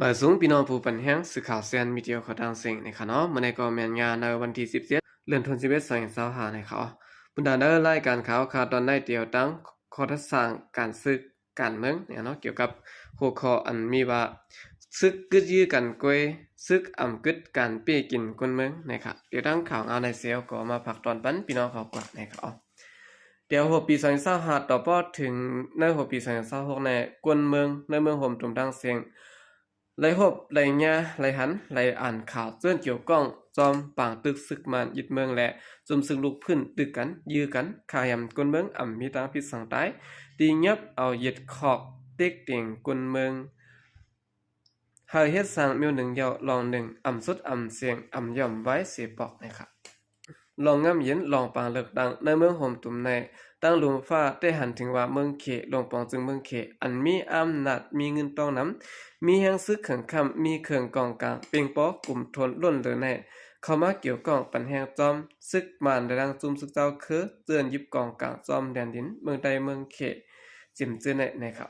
มาสูงพี่น้องผู้ปันแห้งสื่อข่าวเซียนมีเดียวเขาดังเสียงในค่ะเนาะเมื่อในก็แมนงานในวันที่17เดือนธันวาคม2025ในค่ะบุญดาเนอร์รายการข่าวข่าวตอนได้เดียวตั้งข้อทัศสร้างการศึกการเมืองเนี่ยเนาะเกี่ยวกับหัวข้ออันมีว่าซึกกึดยื้อกันกวยซึกอ่ำกึดการเปี้ยกินคนเมืองนะครับเดี๋ยวตั้งข่าวเอาในเซลก็มาผักตอนปันพี่น้องเขากว่านะครับเดี๋ยวหัวปี2025ต่อพอถึงในหัวปี2026ในกวนเมืองในเมืองห่มตุ่มดังเสียงไหลหบไหลญาไหลหันไหลอ่านข่าวเจื้อนเกี่ยวก้องจอมปางตึกศึกมันยึดเมืองและจุมศึกลุกพื้นตึกกันยื้อกันขายำกวนเมืองอ่ำมีตังพิษสังตายตียับเอายึดขอกเต็กเตียงกวนเมืองเฮาเฮ็ดสร้างมิวหนึ่งเยาลองหนึ่งอ่ำสุดอ่ำเสียงอ่ำย่อมไว้เสียปอกนะครับลองง่ำเย็นลองปางเลิกดังในเมืองห่มตุ่มในตั้งหลุมฟ้าได้หันถึงว่าเมืองเขลงปองจึงเมืองเขอันมีอำนาจมีเงินต้องนำมีแห่งซึกขังคำมีเครื่องกองกลางเปียงปอกลุ่มทนล้นเหลือแน่เข้ามาเกี่ยวกองปันแห่งจอมซึกมานได้ดังจุมซึกเจ้าคือเตือนยิบกองกลางจอมแดนดินเมืองใดเมืองเขจิมจื้อในครับ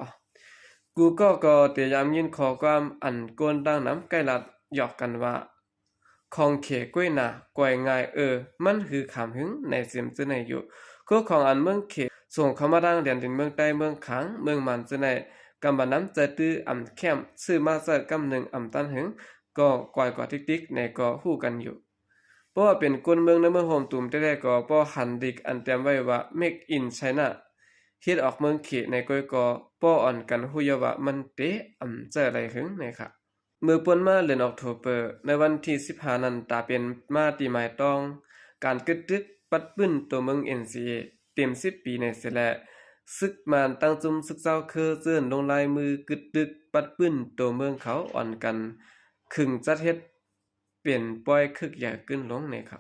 กูก็เตียามยินขอความอันโกนดังน้ำใกล้ลัดหยอกกันว่าของเขก้วยหนากวยง่ายมันคือขามหึงในเสียมจื้อในอยู่คู่ของอันเมืองเขส่งเข้ามาดังแดนดินเมืองใต้เมืองขังเมืองมันจื้อในกำบันน้ำจะตื้ออ่ำแคมซื้อมาเจอกำหนึ่งอ่ำตันหึงก็กวายกว่าติ๊กๆในก็ฮู้กันอยู่เพราะว่าเป็นคนเมืองในเมืองโฮมตุ่มได้ก็เพราะหันดิกอันเตรียมไว้ว่า make in China เฮ็ดออกเมืองเขในก้อยก็ป้ออ่อนกันฮู้ยว่ามันเตะอ่ำเจออะไรหึงนะครับเมื่อป่นมาเดือนออกโทเบอร์ในวันที่15นั้นตาเป็นมาตีหมายต้องการกึดตึกปัดปื้นตัวเมือง NCA เต็ม10ปีในเสียแล้วซึกมานตั้งจุมซึกเจ้าคือเจื้อนลงลายมือกึดตึกปัดปื้นตัวเมืองเขาอ่อนกันครึ่งจัดเฮ็ดเปลี่ยนปล่อยคึกใหญ่ขึ้นลงในเขา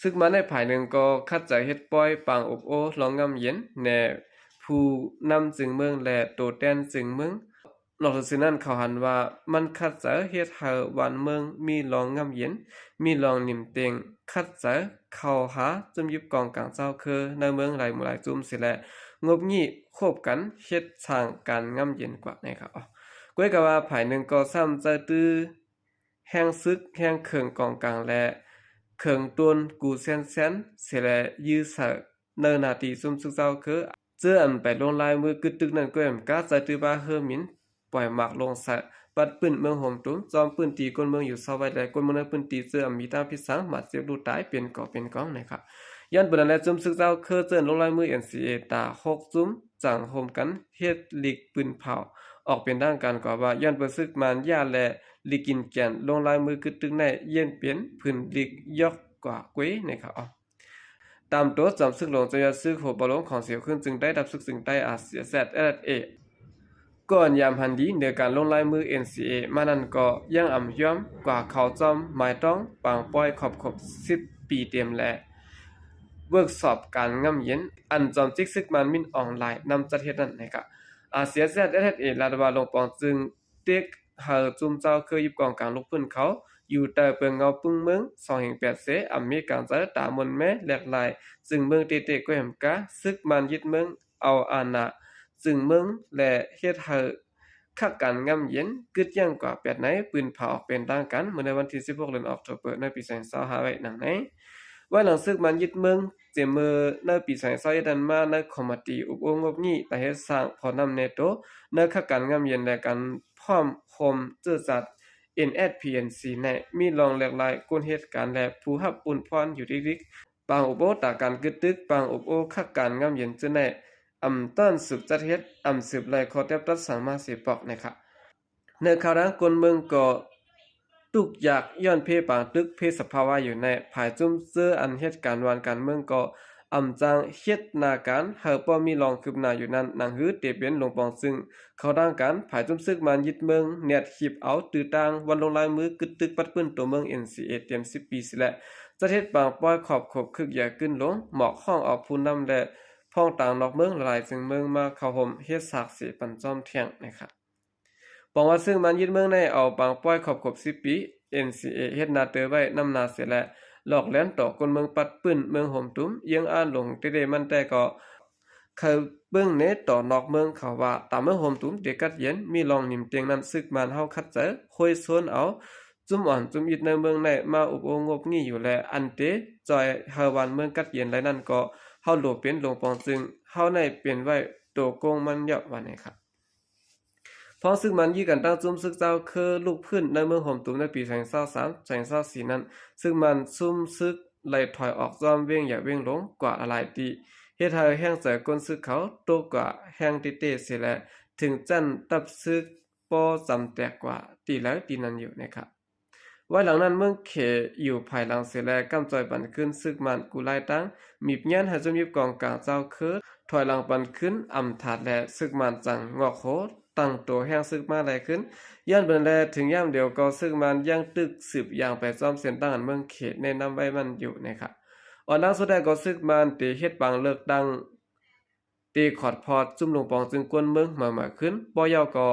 ซึกมาในภายหนึ่งก็คัดใจเฮ็ดปล่อยปางอบโอลองงำเย็นแน่ผู้นำจึงเมืองและโตแตนจึงเมืองนอกจากนั้นเขาหันว่ามันคัดใจเฮ็ดให้วันเมืองมีลองงำเย็นมีลองนิ่มเต็งคัดใจเข้าหาจุมยิบกองกลางเจ้าคือในเมืองหลายหมู่หลายจุมสิแลงบงี้ควบกันเฮ็ดสร้างการงำเย็นกว่านะครับก้วยก็ว่าภายหนึ่งก็ซ้ำจะตื้อแห่งซึกแห่งเขิงกองกลางและเขิงต้นกูเซนเซนเสแลยื้อเสเนินนาทีซุมซึกเจ้าคือเจื้ออันไปลงลายมือกึดตึกนั้นก็แอมกาจะตื้อว่าเฮอมินปล่อยหมากลงสะปัดปืนเมืองโฮมตุ้มจอมปืนตีคนเมืองอยู่ซาไว้และคนเมืองปืนตีเจื้อมีตาพิสังมาเสียบดูตายเป็นก่อเป็นกองนะครับยันปนนั้นและจุมซึกเจ้าคือเจื้อลงลายมือ NCA ตา6จุมจังโฮมกันเฮ็ดลีกปืนเผาออกเป็นด้านการก่อว่าย้อนประซึกมันยาและลิกินแกนลงลายมือกึดตึกในเย็นเปลี่ยนพื้นลิกยอกกว่ากุ้ยนะครับตามตัวจำซึกลงจะยอดซึกหัวบอลงของเสียวขึ้นจึงได้ดับซึกจึงได้อาเซีย ZLA ก่อนยามหันดีในการลงลายมือ NCA มานั้นก็ยังอ่ำย้อมกว่าเขาจอมหมายต้องปางป้อยขอบ10 ปีเต็มและเวิร์กช็อปการง่ำเย็นอันจอมจิกซึกมันมินออนไลน์นำจัดเฮ็ดนั้นนะครับอาเซีย ZLA ลาดว่าลงปองจึงเต็กเฮาจุมเจ้าเคยยิบกองกลางลูกพื้นเขาอยู่แต่เปิงเงาปึ้งเมือง2-8เสอเมริกันจะตามนแม่แหลกหลายซึ่งเมืองเตก็แหมกะซึกมันยึดเมืองเอาอาณาซึ่งเมืองและเฮ็ดให้คักกันงำเย็นกึดยังกว่า8ไหนปืนเผาออกเป็นทางกันเมื่อในวันที่16เดือนออกโทเบอร์ในปี2025ไว้หนังไหนว่าหลังซึกมันยึดเมืองเจมือในปี2021นั้นมาในคอมมิตี้อุปงบนี้ไปเฮ็ดสร้างพอนำเนโตในคักกันงำเย็นและกันพร้อมคมจื้อจัด NSPNC ในมีรองหลากหลายกุนเหตุการณ์และผู้รับปุ่นพรอยู่ดิกๆบางอุปโภตาการกึดตึกบางอุปโภคักการงำเย็นจึงในอำต้นสืบจัดเฮ็ดอำสืบไล่ขอแทบตัดสังมาสิปอกนะครับในข่าวดังคนเมืองก็ตุกอยากย้อนเพปางตึกเพสภาวะอยู่ในภายจุ่มเสื้ออันเหตุการณ์วันการเมืองก็อำจังเฮ็ดนาการเฮาป้อมีรองคืบหน้าอยู่นั้นนางฮือเตเบียนลงปองซึ่งเขาดังกันภายจุ่มซึกมันยึดเมืองเน็ตคลิปเอาตื้อต่างวันลงลายมือกึดตึกปัดปื้นตัวเมือง NCA เตรียม10 ปีสิแหละจะเฮ็ดบางป้อยขอบขบคึกอย่าขึ้นลงหมอกห้องเอาผู้นำและพ้องต่างนอกเมืองหลายจึงเมืองมาเข้าห่มเฮ็ดสากสิปันจอมเที่ยงนะครับบอกว่าซึ่งมันยึดเมืองในเอาบางป้อยขอบ10 ปี NCA เฮ็ดนาเตอไว้นำนาเสียและหลอกแล่นต่อคนเมืองปัดปื้นเมืองห่มตุ้มยังอ่านลงเตเดมันแต่ก็เขาเ บิ่งเนต่อนอกเมืองเขาว่าตามเมืองโฮมตุ้มเดกัดเย็นมีลองนิมเตียงนั้นซึกมันเฮาคัดเจอคุยโซนเอาจุ่มอ่อนจุ่มอิดในเมืองในมาอุบโองบงี้อยู่แลอันเตจอยเฮาวันเมืองกัดเย็นไรนั่นก็เฮาโลเป็นลงปองจึงเฮาในเปลี่ยนไว้โตโกงมันเยอะว่าไหนครับพอซึ่งมันยี่กันตั้งจุ่มซึกเจ้าคือลูกพื้นในเมืองโฮมตุ้มในปี2023 2024นั้นซึ่งมันซุ่มซึกไล่ถอยออกจอมเวียงอย่าเวียงลงกว่าอะไรตีเฮ็ดให้แห้งใจก้นซึกเขาโตกว่าแห้งติเตเสียแลถึงจันตับซึกปอจำแตกกว่าตีแล้วตีนั้นอยู่นะครับไว้หลังนั้นเมืองเขอยู่ภายหลังเสียแลกำจอยปันขึ้นซึกมันกูไล่ตั้งมีบยันให้จมยิบกองกลางเจ้าคือถอยหลังปันขึ้นอำถาดและซึกมันจังงอกโคตั้งตัวแห้งซึกมาไหลขึ้นย่านเบิ่นแลถึงย่ามเดียวก็ซึกมันยังตึกสืบอย่างไปจอมเส้นตั้งอันเมืองเขแนะนำไว้มันอยู่นะครับอ่อนดังสุดได้ก็ซึกมันตีเฮ็ดบางเลิกดังตีขอดพอดจุ่มลงปองจึงกวนเมืองมาขึ้นบ่ยาวก็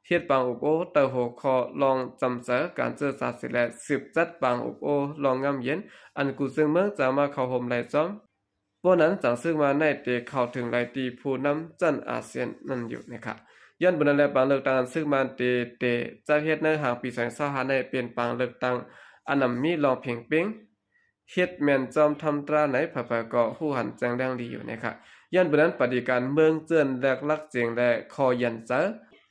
เฮ็ดบางอุบโอเตอโหคอลองจำเจอการเจอสาสิและสืบจัดบางอุบโอลองงามเย็นอันกูซึ่งเมืองจะมาเข้าห่มไหลจอมพวกนั้นจังซึ่งมาในเตเข้าถึงไหลตีผู้นำจันอาเซียนนั่นอยู่นะครับย้อนบนนั้นแลบางเลือกตั้งซึ่งมันเตจะเฮ็ดในห่างปี2025ในเปลี่ยนปางเลือกตั้งอันนำมีลองเพียงเป้งเฮ็ดแม่นจอมทำตราไหนผะก็ฮู้หันแจ้งแรงดีอยู่นะครับย้อนบนนั้นปฏิการเมืองเจือนแลกลักเจียงและคอยันเจอ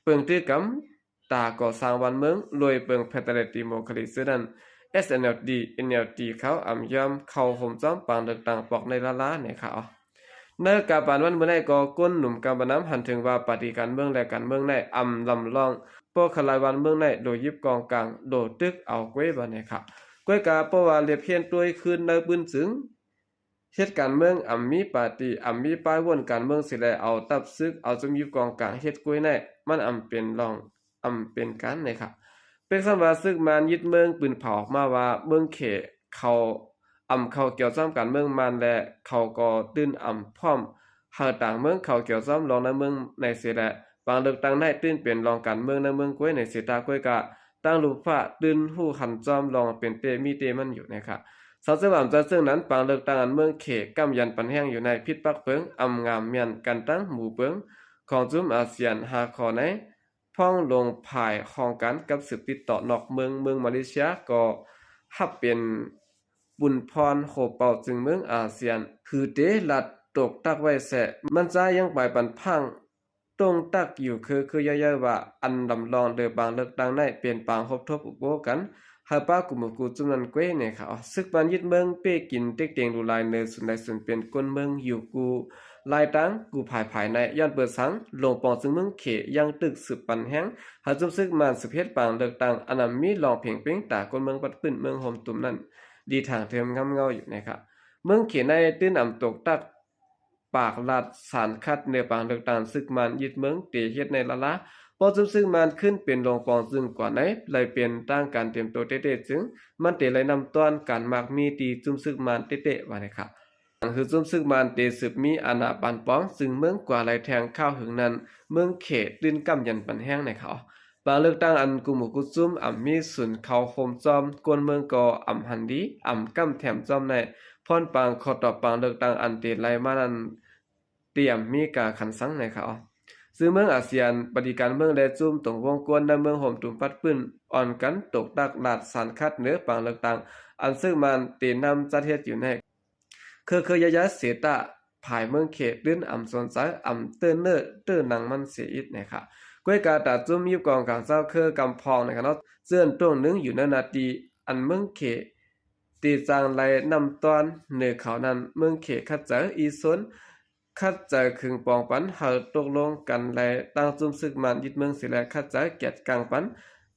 เปิงตื้อกำตาก่อสร้างวันเมืองรวยเปิงแพตเตติโมคลิซึนั้น SNLD NLD เขาอำยอมเข้าห่มจอมปางเลือกตั้งปอกในละล้าเนี่ยค่ะในกาปานวันเมื่อได้ก็ก้นหนุ่มกำบน้ำหันถึงว่าปฏิการเมืองและการเมืองในอำลำลองพวกขลายวันเมืองในโดยยิบกองกลางโดดตึกเอากล้วยบ่เนี่ยครับกล้วยกาเพราะว่าเรียบเพียนตัวคืนในปืนจึงเหตุการณ์เมืองอำมีปาฏิอำมีป้ายวนการเมืองสิแลเอาตับซึกเอาจมยิบกองกลางเฮ็ดกล้วยในมันอำเป็นรองอำเป็นกันนะครับเป็นสัมว่าซึกมันยึดเมืองปืนเผาออกมาว่าเมืองเขเขาเขาเกี่ยวซ้ำกันเมืองมันและเขาก็ตื่นพร้อมหาต่างเมืองเขาเกี่ยวซ้ำรองในเมืองในเสียแหละบางเลือกตั้งได้ตื่นเป็นรองการเมืองในเมืองกล้วยในเสียตากล้วยกะตั้งรูปฟ้าตื่นหู้หันจอมรองเป็นเตมีเตมันอยู่นะครับสาวเสว่ำจะซึ่งนั้นบางเลือกตั้งอันเมืองเขกำยันปันแห้งอยู่ในพิษปักเปิงงามเมียนกันตั้งหมู่เปิงของจุ่มอาเซียนหาขอในพ่องลงภายของกันกับสืบติดต่อนอกเมืองมาเลเซียก็ฮับเป็นบุญพรโขเป่าจึงเมืองอาเซียนคือเตลัดตกตักไว้แสมันจะยังไปปันพังตรงตักอยู่คือย่อยๆว่าอันลำลองเดือบางเลือกตั้งในเปลี่ยนปางพบทบอุโบกันหาป้ากุมกูจุนันเก้เนี่ยค่ะซึกมันยึดเมืองเป้กินเต็กเตียงดูลายเนสุนใดสุนเป็นก้นเมืองอยู่กูลายตั้งกูภายในย้อนเปิดสังลงปองซึ่งเมืองเขยังตึกสืบปันแห้งหาจุมซึกมันสืบเฮ็ดปางเลือกตั้งอันนั้นมีลองเพียงเป้งตาก้นเมืองปัดปื้นเมืองโฮมตุ่มนั้นดีทางเทิมงำเงาอยู่นะครับเมืองเขในตื้นตกตักปากลาดสารคัดเนื้อปางเลือกตั้งซึกมันยึดเมืองเตเฮ็ดในละพอจุมซึ่งมันขึ้นเป็นลงปองซึ่งกว่าไหนเลยเปลี่ยนตั้งการเตรียมตัวเตะๆจึงมันเตเลยนำต้อนการมากมีตีจุมซึ่งมันเตะๆว่านะครับคือจุมซึ่งมันเตสืบมีอาณาปันป้องซึ่งเมืองกว่าไหลแทงข้าวหึงนั้นเมืองเขตลื่นกำยันปันแห้งในเขาปางเลือกตั้งอันกุหมู่กุซุ่มมีศูนย์เขาโฮมจอมกวนเมืองก็หันดีกำแถมจอมในพ่อนปางขอตอบปางเลือกตั้งอันเตไลมานั้นเตรียมมีกาขันสังในเขาซึ่งเมืองอาเซียนปฏิการเมืองและจุ่มตรงวงกวนในเมืองโฮมตุ่มปัดปื้นอ่อนกันตกตักลาดสารคัดเนื้อปางเลือกตั้งอันซึ่งมันเตนำจัดเฮ็ดอยู่ในคือยะเสตะภายเมืองเขตลื่นสนใจเตื้อเนื้อเตื้อหนังมันเสียอิดนะครับก้วยกาตาจุ่มยิบกองกลางเจ้าคือกำพองนะครับเนาะเสื่อนตรงนึงอยู่ในนาทีอันเมืองเขตีจางไหลนำตอนเหนือเขานั้นเมืองเขคัดเจออีซนคัดเจอคึงปองปันเฮาตกลงกันไหลตั้งจุ่มซึกมันยึดเมืองสิแลคัดเจอเกียรติกลางปัน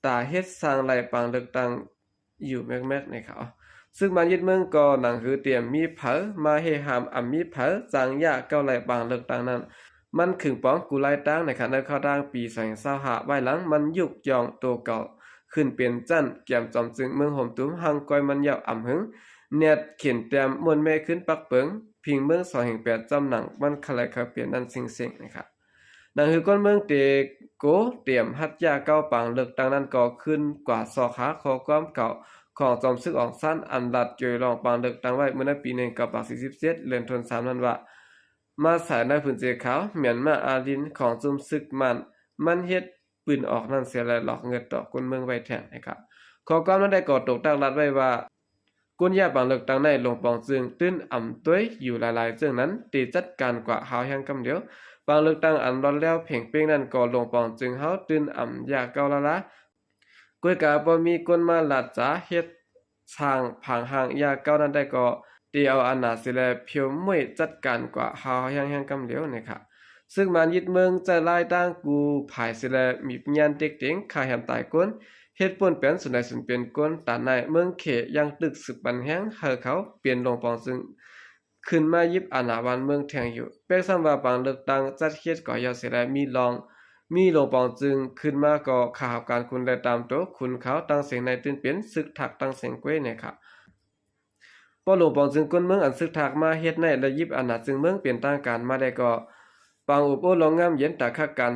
ตาเฮ็ดสร้างไหลปางเลือกตั้งอยู่แมกๆในเขาซึ่งมันยึดเมืองก็หนังคือเตรียมมีเผอมาเฮหามมีเผอจางยาเก้าไหลปางเลือกตั้งนั้นมันขึงป้องกูไล่ตั้งในขณะเข้าตั้งปี2025ไว้หลังมันยุกยองตัวเก่าขึ้นเป็นจันเกี่ยมจอมจึงเมืองโฮมตุ้มหังก้อยมันยาวหึงเนียดเขียนแต้มมวนแม่ขึ้นปักเปิงพิงเมือง2/8จำหนังมันคลายเปลี่ยนนั้นสิ่งๆนะครับนั่นคือก้นเมืองเตโกเตรียมฮัดยาเก้าปางเลือกตั้งนั้นก็ขึ้นกว่าซอขาขอความเก่าของจอมซึกออกสั้นอันลัดเกยรองปางเลือกตั้งไว้เมื่อในปี1947เดือนธันวาคมนั้นว่า มาสายในพื้นที่ขาวเหมียนมาอาลินของจุมซึกมันเฮ็ดปืนออกนั่นเสียและหลอกเงินต่อคนเมืองไว้แทนนะครับขอความนั้นได้ก่อตกตั้งรัฐไว้ว่ากุนยาบางเลือกตั้งในลงปองจึงตื้นอ่ำต้วยอยู่หลายๆซึ่งนั้นตีจัดการกว่าหาวแห่งกำเดียวบางเลือกตั้งอันร้อนแล้วเพ่งเป้งนั้นก็ลงปองจึงเฮาตื้นอ่ำยาเก่าละกวยกาบ่มีคนมาลัดจ๋าเฮ็ดทางผังหางยาเก่านั้นได้ก็ตีเอาอนาสิแลเพียวมวยจัดการกว่าหาวแห่งกำเดียวนะครับซึ่งมันยึดเมืองจะลายตั้งกูภายสิแลมีปัญญาเด็กเต็งขาแหมตายก้นเฮ็ดป่นเป็นสุดใดสุดเป็นก้นตาในเมืองเขยังตึกสึกบันแห้งเฮอเขาเปลี่ยนลงปองซึ่งขึ้นมายิบอาณาวันเมืองแทงอยู่เป๊กซ้ำว่าบางเลือกตั้งจัดเฮ็ดก่อยาสิแลมีลงปองจึงขึ้นมาก็ข่าวการคุณและตามโตคุณเขาตั้งเสียงในตื่นเปลี่ยนศึกถักตั้งเสียงเก้นะครับพอลงปองจึงก้นเมืองอันศึกถักมาเฮ็ดในและยิบอาณาจึงเมืองเปลี่ยนตั้งการมาได้ก็ปางอุปโอลองงามเย็นตาคักกา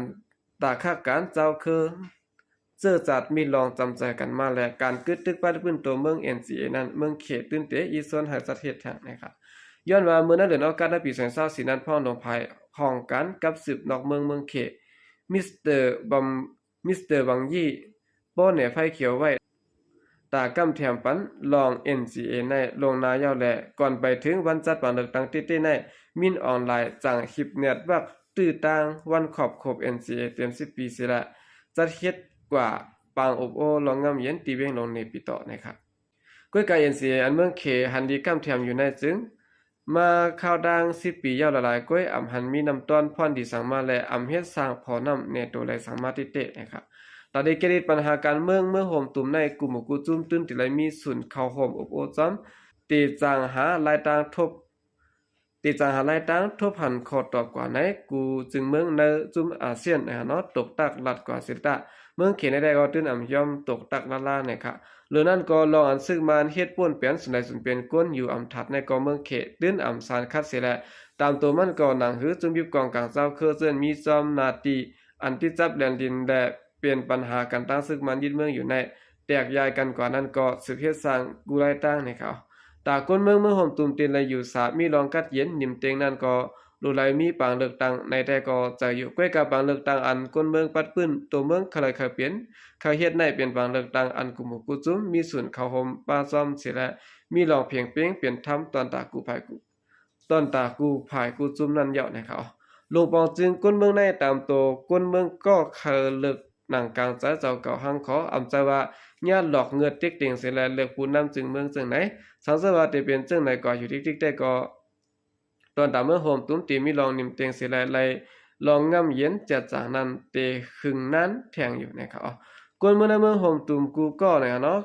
รเจ้าคือเจอจัดมีลองจำใจกันมาและการกึดตึกปัดพื้นตัวเมือง NCA นั้นเมืองเขตตื่นเตอีส่วนหายสะเทศแท้นะครับย้อนว่าเมื่อนั้นเดือนออกาศในปี2024นั้นพ่อลงภายห้องกันกับสืบนอกเมืองเขตมิสเตอร์บังยี่ป้อเหนือไฟเขียวไว้ตากำแถมปันลอง NCA ในลงนายาวแลก่อนไปถึงวันจัดวันเลือกตั้งติในมินออนไลน์จังคลิปเน็ตวักตื้อต่างวันขอบครบ NCA เต็ม10 ปีสิละจัดเฮ็ดกว่าปางอบโอลองงำเย็นตีเวงลงในปีต่อนะครับก้วยกาย NCA อันเมืองเขหันดีกำแถมอยู่ในจึงมาข่าวดัง10 ปียาวหลายๆก้วยอำหันมีน้ำต้อนพ่อนดีสังมาและอำเฮ็ดสร้างพอน้ำในตัวไหลสังมาติเตะนะครับตอนนี้เกิดปัญหาการเมืองเมื่อโหมตุ่มในกลุ่มกูจุ้มตื้นที่ไหลมีศูนย์เข้าโหมอบโอจอมตีจางหารายต่างทบหันขอตอบกว่าในกูจึงเมืองในจุ่มอาเซียนนะเนาะตกตักลัดกว่าสิตะเมืองเขตได้ก็ตื้นอำย่อมตกตักล่าๆนะครับหรือนั่นก็ลองอันซึกมันเฮ็ดป่วนเปลี่ยนสุนใดสุนเป็นก้นอยู่อำทัดในกองเมืองเขตตื้นอำสารคัดเสียแลตามตัวมันก็หนังหือจุ่มยิบกองกลางเจ้าคือเซินมีจอมนาตีอันที่จับแดนดินและเป็นปัญหาการตั้งซึกมันยึดเมืองอยู่ในแตกยายกันกว่านั้นก็สืบเฮ็ดสร้างกูไลตั้งนะครับตาก้นเมืองห่มตุ่มตีนเลยอยู่สามีรองกัดเย็นนิ่มเต็งนั่นก็ดูไหลมีปางเลือกตั้งในแต่ก็จะอยู่ใกล้กับปางเลือกตั้งอันก้นเมืองปัดปื้นตัวเมืองเคยเปลี่ยนเขาเฮ็ดในเป็นปางเลือกตั้งอันกุมกุจุมมีศูนย์เข้าห่มป้าซ่อมเสียและมีรองเพียงเป้งเปลี่ยนทำตอนตากูภายกูจุมนั่นเหยาะนะครับลงปองจึงก้นเมืองในตามตัวก้นเมืองก็เคยเลือกหนังกลางใจเจ้าเก่าหังขออำใจว่าญาติหลอกเงือดติ๊กเต็งเสียและเลือกผู้นำจึงเมืองจึงไหนสังเสว่าจะเป็นจึงไหนก็อยู่ติ๊กแต่ก็ตอนตามเมื่อโฮมตุ้มตีมีลองนิ่มเต็งเสียและลองง่ำเย็นจัดจากนั้นเตขึงนั้นแทงอยู่นะครับกวนเมื่อนั้นเมื่อโฮมตุ้มกูก็เนาะ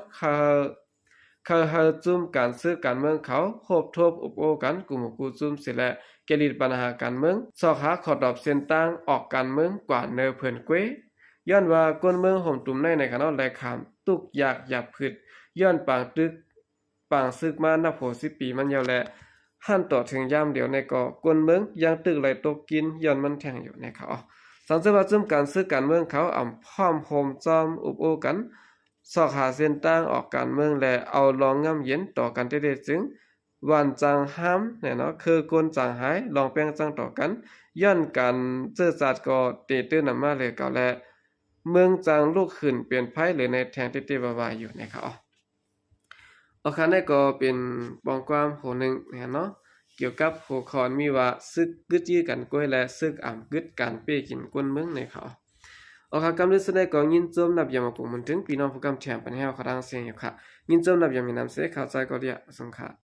เขาจุ่มการซื้อการเมืองเขาโคบทบอบโอกันกลุ่มกูจุ่มเสียและเกลิดปัญหาการเมืองสอกหาขอตอบเส้นตั้งออกการเมืองกว่าเนอเพิ่นเกวย้อนว่ากวนเมืองห่มตุ่มในคณะแลขามตุกอยากหยับพืชย้อนปางซึกมานับ60 ปีมันยาวและหันต่อถึงยามเดียวในก่อกวนเมืองยังตึกไหลตกกินย้อนมันแทงอยู่ในเขาสังเกตว่าจุ่มการซื้อการเมืองเขาพร้อมโฮมจอมอุบโอกันสอกหาเส้นตั้งออกการเมืองและเอาลองง่ำเย็นต่อกันเด็ดๆจึงวันจังห้ามเนาะคือกวนจังหายลองแป้งจังต่อกันย้อนการเจอจัดก็เตตื้อนำมาเลยเก่าและเมืองจางลูกขึ้นเปลี่ยนไพ่หรือในแทงเต้ๆวายๆอยู่นะครับเอาคันนี้ก็เป็นบองความโหนึงเนาะเกี่ยวกับหัวข้อมีว่าซึกกึดยื้อกันก้วยและซึกกึดการเป้กินก้นเมืองในเขาเอาค่ะกำลังแสดงก็ยินจมนับยามกุมันถึงพี่น้องผู้กำแถมปัญหาเขาดังเสียงอยู่ค่ะยินจมนับยามมีน้ำเสข่าวใจก็เรียกสงค่ะ